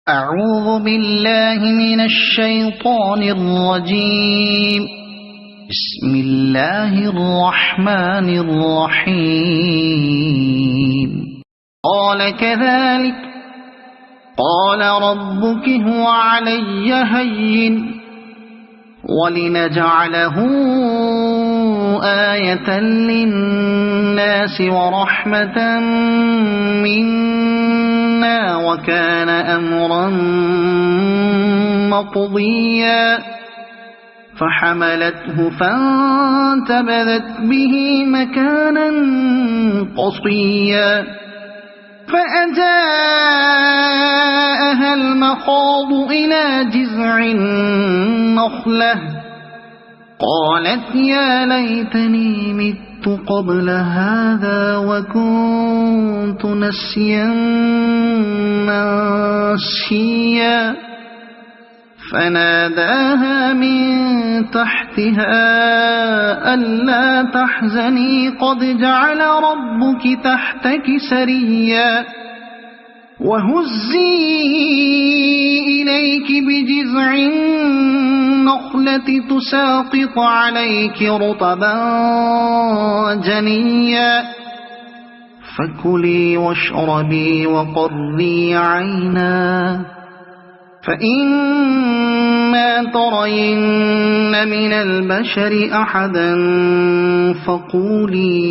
أعوذ بالله من الشيطان الرجيم. بسم الله الرحمن الرحيم. قال كذلك قال ربك هو علي هين ولنجعله آية للناس ورحمة منا وكان أمرا مقضيا فحملته فانتبذت به مكانا قصيا فأجاءها المخاض إلى جذع النخلة قالت يا ليتني مت قبل هذا وكنت نسيا منسيا فناداها من تحتها ألا تحزني قد جعل ربك تحتك سريا وهزي إليك بجذع النخلة تساقط عليك رطبا جنيا فكلي واشربي وقري عينا فإما ترين من البشر أحدا فقولي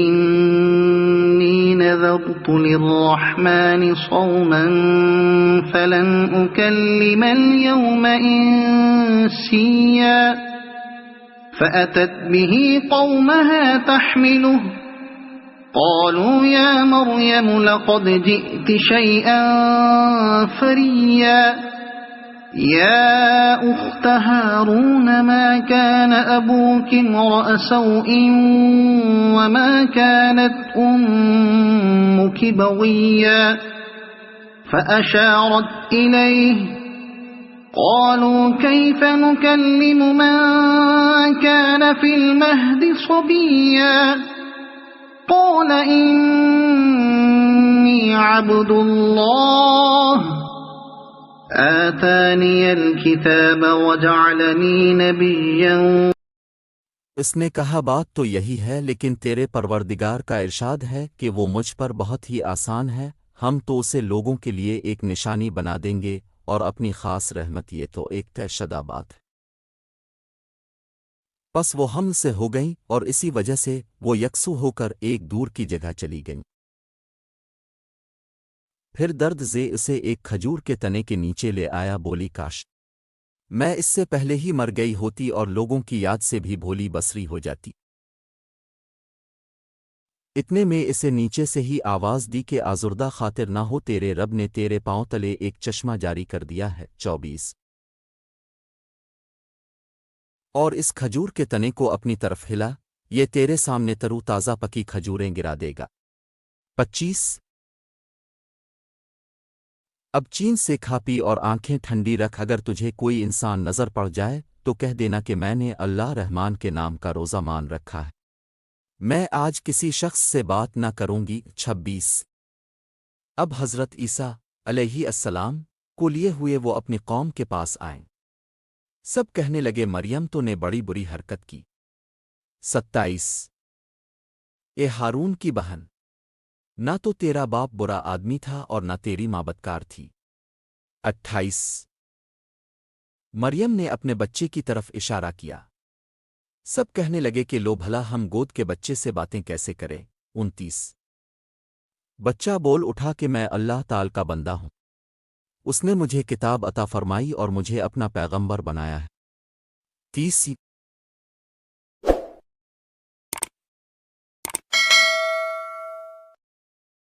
إني نذرت للرحمن صوما فلن أكلم اليوم إنسيا فأتت به قومها تحمله قالوا يا مريم لقد جئت شيئا فريا يا أخت هارون ما كان أبوك امرأ سوء وما كانت أمك بغيا فأشارت إليه قالوا كيف نكلم من كان في المهد صبيا قال إني عبد الله آتاني الكتاب وجعلني نبيا. اس نے کہا بات تو یہی ہے لیکن تیرے پروردگار کا ارشاد ہے کہ وہ مجھ پر بہت ہی آسان ہے، ہم تو اسے لوگوں کے لیے ایک نشانی بنا دیں گے اور اپنی خاص رحمت یہ تو ایک طے شدہ بات ہے. پس وہ حمل سے ہو گئیں اور اسی وجہ سے وہ یکسو ہو کر ایک دور کی جگہ چلی گئیں. پھر درد سے اسے ایک کھجور کے تنے کے نیچے لے آیا، بولی کاش میں اس سے پہلے ہی مر گئی ہوتی اور لوگوں کی یاد سے بھی بھولی بسری ہو جاتی. اتنے میں اسے نیچے سے ہی آواز دی کہ آزردہ خاطر نہ ہو، تیرے رب نے تیرے پاؤں تلے ایک چشمہ جاری کر دیا ہے. 24 اور اس کھجور کے تنے کو اپنی طرف ہلا، یہ تیرے سامنے ترو تازہ پکی کھجوریں گرا دے گا. 25 اب چین سے کھا پی اور آنکھیں ٹھنڈی رکھ، اگر تجھے کوئی انسان نظر پڑ جائے تو کہہ دینا کہ میں نے اللہ رحمان کے نام کا روزہ مان رکھا ہے، میں آج کسی شخص سے بات نہ کروں گی. 26 اب حضرت عیسیٰ علیہ السلام کو لیے ہوئے وہ اپنی قوم کے پاس آئیں. سب کہنے لگے مریم تو نے بڑی بری حرکت کی. 27 اے ہارون کی بہن، نہ تو تیرا باپ برا آدمی تھا اور نہ تیری ماں بدکار تھی. 28 مریم نے اپنے بچے کی طرف اشارہ کیا. سب کہنے لگے کہ لو بھلا ہم گود کے بچے سے باتیں کیسے کریں. 29 بچہ بول اٹھا کہ میں اللہ تعالی کا بندہ ہوں، اس نے مجھے کتاب عطا فرمائی اور مجھے اپنا پیغمبر بنایا ہے. 30